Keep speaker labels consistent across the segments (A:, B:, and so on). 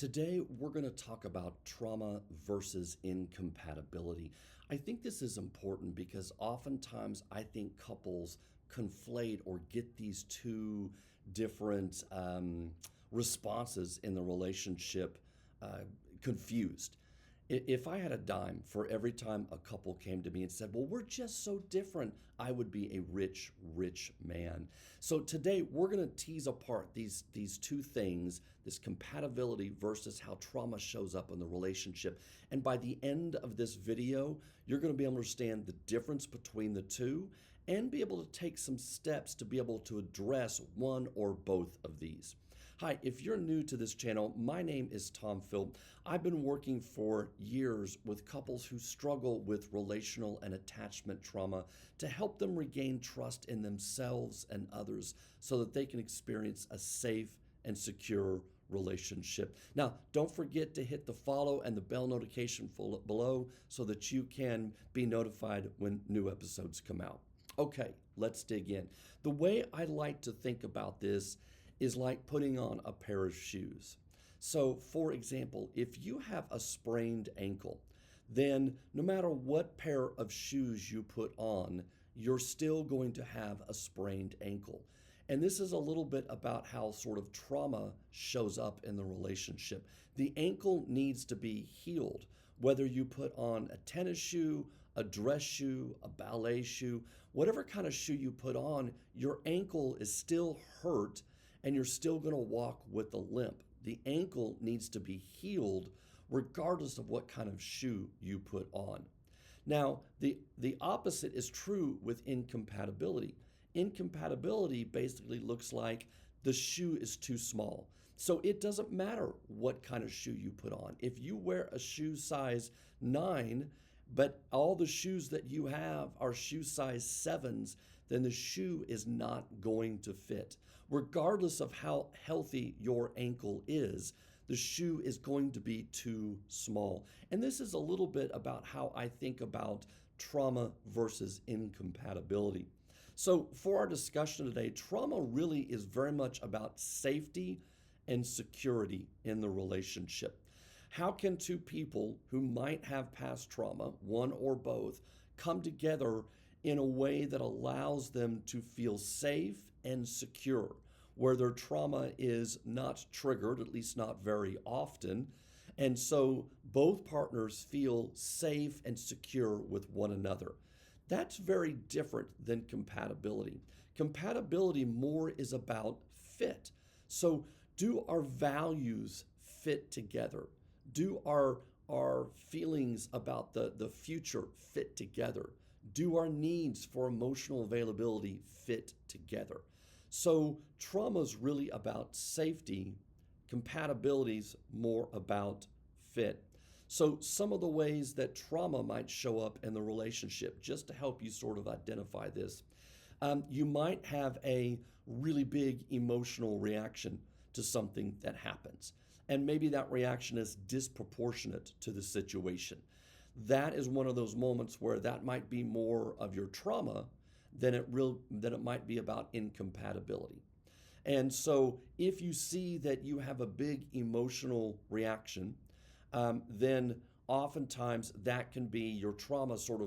A: Today, we're going to talk about trauma versus incompatibility. I think this is important because oftentimes I think couples conflate or get these two different responses in the relationship uh, confused. If I had a dime for every time a couple came to me and said, well, we're just so different, I would be a rich, rich man. So today we're going to tease apart these two things, this compatibility versus how trauma shows up in the relationship. And by the end of this video, you're going to be able to understand the difference between the two and be able to take some steps to be able to address one or both of these. Hi, if you're new to this channel, my name is Tom Phil. I've been working for years with couples who struggle with relational and attachment trauma to help them regain trust in themselves and others so that they can experience a safe and secure relationship. Now, don't forget to hit the follow and the bell notification below so that you can be notified when new episodes come out. Okay, let's dig in. The way I like to think about this is like putting on a pair of shoes. So, for example, if you have a sprained ankle, then no matter what pair of shoes you put on, you're still going to have a sprained ankle. And this is a little bit about how sort of trauma shows up in the relationship. The ankle needs to be healed, whether you put on a tennis shoe, a dress shoe, a ballet shoe, whatever kind of shoe you put on, your ankle is still hurt and you're still going to walk with a limp. The ankle needs to be healed regardless of what kind of shoe you put on. Now, the opposite is true with incompatibility. Incompatibility basically looks like the shoe is too small. So it doesn't matter what kind of shoe you put on. If you wear a shoe size 9, but all the shoes that you have are shoe size 7s, then the shoe is not going to fit. Regardless of how healthy your ankle is, the shoe is going to be too small. And this is a little bit about how I think about trauma versus incompatibility. So for our discussion today, trauma really is very much about safety and security in the relationship. How can two people who might have past trauma, one or both, come together in a way that allows them to feel safe and secure, where their trauma is not triggered, at least not very often, and so both partners feel safe and secure with one another? That's very different than compatibility. Compatibility more is about fit. So do our values fit together? Do our feelings about the future fit together? Do our needs for emotional availability fit together? So trauma is really about safety. Compatibility's more about fit. So some of the ways that trauma might show up in the relationship, just to help you sort of identify this, you might have a really big emotional reaction to something that happens. And maybe that reaction is disproportionate to the situation. That is one of those moments where that might be more of your trauma than it might be about incompatibility. And so if you see that you have a big emotional reaction, then oftentimes that can be your trauma sort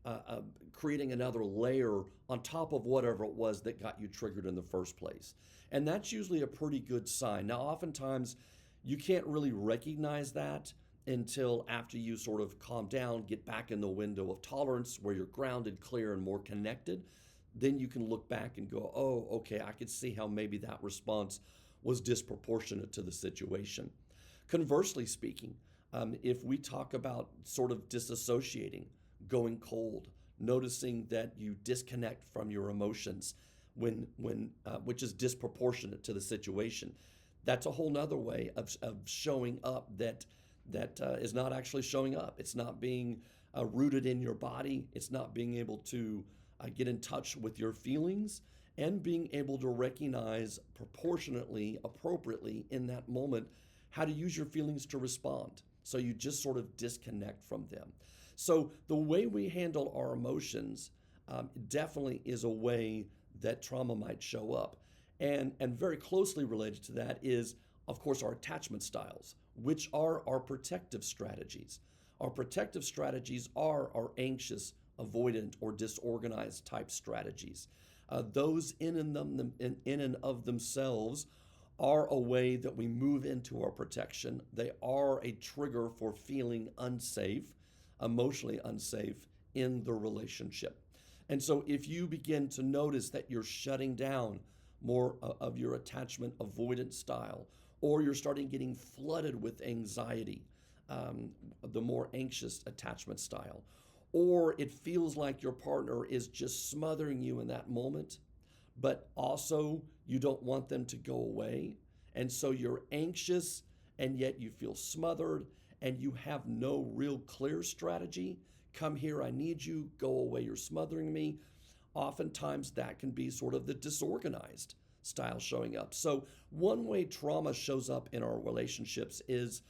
A: of creating another layer on top of whatever it was that got you triggered in the first place. And that's usually a pretty good sign. Now, oftentimes you can't really recognize that until after you sort of calm down, get back in the window of tolerance where you're grounded, clear, and more connected. Then you can look back and go, oh, okay, I could see how maybe that response was disproportionate to the situation. Conversely speaking, if we talk about sort of disassociating, going cold, noticing that you disconnect from your emotions which is disproportionate to the situation, that's a whole nother way of showing up that is not actually showing up. It's not being rooted in your body. It's not being able to get in touch with your feelings and being able to recognize proportionately, appropriately in that moment, how to use your feelings to respond. So you just sort of disconnect from them. So the way we handle our emotions definitely is a way that trauma might show up. And very closely related to that is of course, our attachment styles, which are our protective strategies. Our protective strategies are our anxious, avoidant, or disorganized type strategies. Those in and of themselves are a way that we move into our protection. They are a trigger for feeling unsafe, emotionally unsafe in the relationship. And so if you begin to notice that you're shutting down more of your attachment avoidance style, or you're starting getting flooded with anxiety, the more anxious attachment style, or it feels like your partner is just smothering you in that moment, but also you don't want them to go away. And so you're anxious and yet you feel smothered and you have no real clear strategy. Come here, I need you. Go away, you're smothering me. Oftentimes that can be sort of the disorganized style showing up. So one way trauma shows up in our relationships is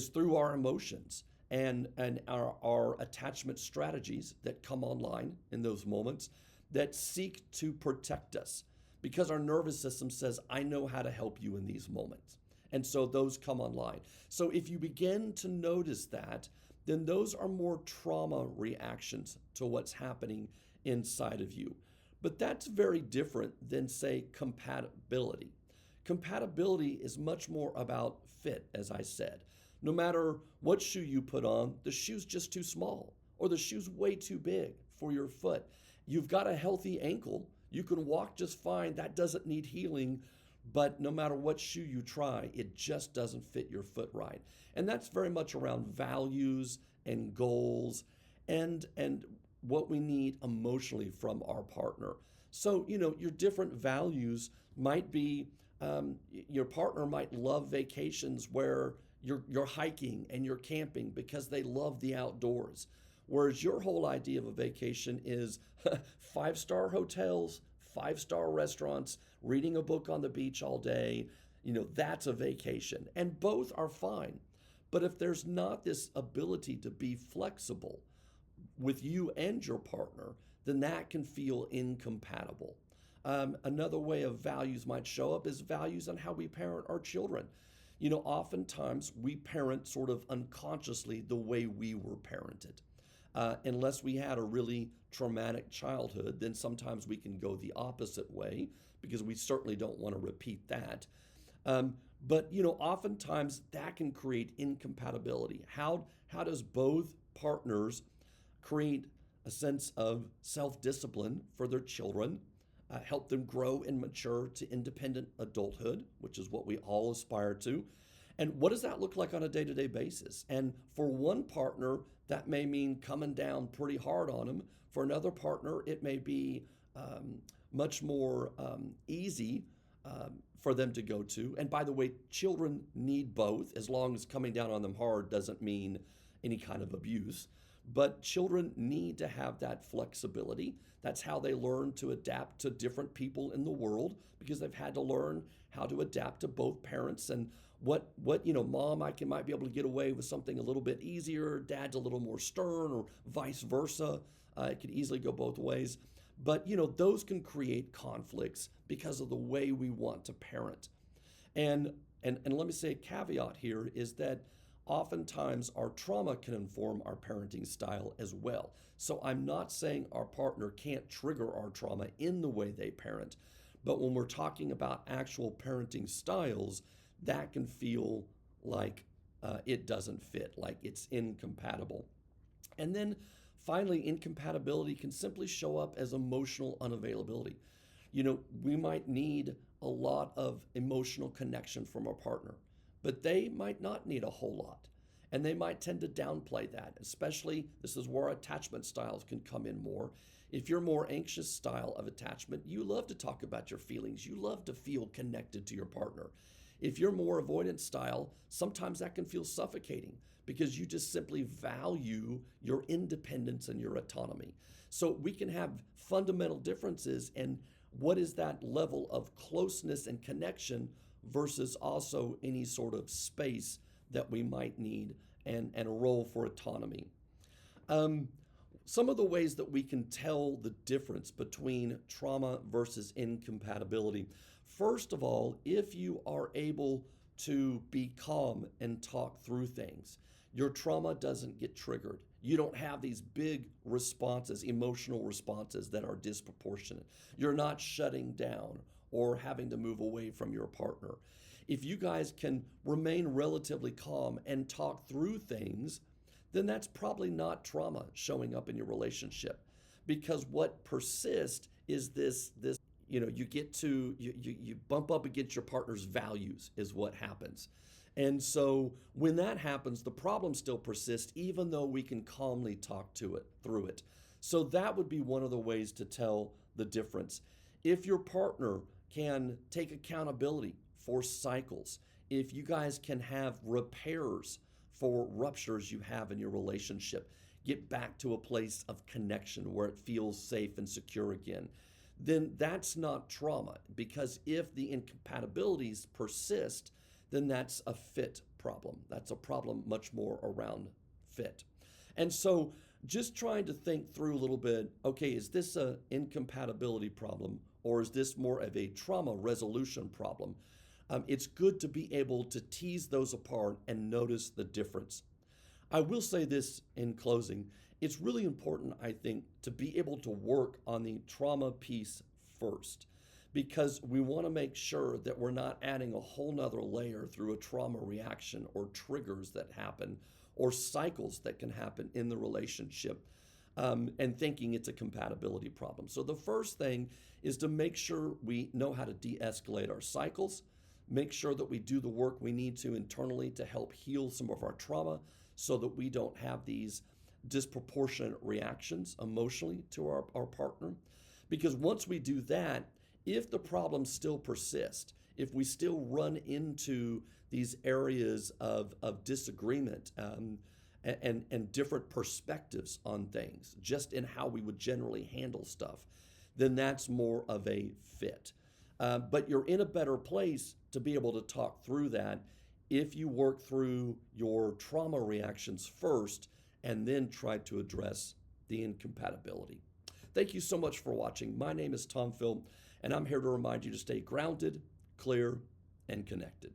A: through our emotions and our attachment strategies that come online in those moments that seek to protect us because our nervous system says, I know how to help you in these moments. And so those come online. So if you begin to notice that, then those are more trauma reactions to what's happening inside of you. But that's very different than, say, compatibility. Compatibility is much more about fit, as I said. No matter what shoe you put on, the shoe's just too small or the shoe's way too big for your foot. You've got a healthy ankle. You can walk just fine. That doesn't need healing. But no matter what shoe you try, it just doesn't fit your foot right. And that's very much around values and goals and what we need emotionally from our partner. So, your different values might be your partner might love vacations where you're hiking and you're camping because they love the outdoors. Whereas your whole idea of a vacation is 5-star hotels, 5-star restaurants, reading a book on the beach all day. That's a vacation. And both are fine. But if there's not this ability to be flexible with you and your partner, then that can feel incompatible. Another way of values might show up is values on how we parent our children. Oftentimes we parent sort of unconsciously the way we were parented. Unless we had a really traumatic childhood, then sometimes we can go the opposite way because we certainly don't want to repeat that. But oftentimes that can create incompatibility. How does both partners create a sense of self-discipline for their children, help them grow and mature to independent adulthood, which is what we all aspire to? And what does that look like on a day-to-day basis? And for one partner, that may mean coming down pretty hard on them. For another partner, it may be much more easy for them to go to. And by the way, children need both, as long as coming down on them hard doesn't mean any kind of abuse. But children need to have that flexibility. That's how they learn to adapt to different people in the world, because they've had to learn how to adapt to both parents. And what mom might be able to get away with something a little bit easier, dad's a little more stern, or vice versa. It could easily go both ways. But those can create conflicts because of the way we want to parent. And let me say a caveat here is that oftentimes our trauma can inform our parenting style as well. So I'm not saying our partner can't trigger our trauma in the way they parent, but when we're talking about actual parenting styles, that can feel like it doesn't fit, like it's incompatible. And then finally, incompatibility can simply show up as emotional unavailability. We might need a lot of emotional connection from our partner, but they might not need a whole lot. And they might tend to downplay that, especially this is where attachment styles can come in more. If you're more anxious style of attachment, you love to talk about your feelings. You love to feel connected to your partner. If you're more avoidant style, sometimes that can feel suffocating because you just simply value your independence and your autonomy. So we can have fundamental differences in what is that level of closeness and connection versus also any sort of space that we might need and a role for autonomy. Some of the ways that we can tell the difference between trauma versus incompatibility. First of all, if you are able to be calm and talk through things. Your trauma doesn't get triggered. You don't have these big responses, emotional responses that are disproportionate. You're not shutting down or having to move away from your partner. If you guys can remain relatively calm and talk through things, then that's probably not trauma showing up in your relationship. Because what persists is this you get to you bump up against your partner's values is what happens. And so when that happens, the problem still persists even though we can calmly talk to it through it. So that would be one of the ways to tell the difference. If your partner can take accountability for cycles, if you guys can have repairs for ruptures you have in your relationship, get back to a place of connection where it feels safe and secure again, then that's not trauma. Because if the incompatibilities persist, then that's a fit problem. That's a problem much more around fit. And so just trying to think through a little bit, okay, is this an incompatibility problem or is this more of a trauma resolution problem? It's good to be able to tease those apart and notice the difference. I will say this in closing. It's really important, I think, to be able to work on the trauma piece first, because we want to make sure that we're not adding a whole nother layer through a trauma reaction or triggers that happen or cycles that can happen in the relationship, and thinking it's a compatibility problem. So the first thing is to make sure we know how to de-escalate our cycles, make sure that we do the work we need to internally to help heal some of our trauma so that we don't have these disproportionate reactions emotionally to our partner. Because once we do that, if the problems still persist, if we still run into these areas of disagreement, and different perspectives on things, just in how we would generally handle stuff, then that's more of a fit. But you're in a better place to be able to talk through that if you work through your trauma reactions first and then try to address the incompatibility. Thank you so much for watching. My name is Tom Phil, and I'm here to remind you to stay grounded, clear, and connected.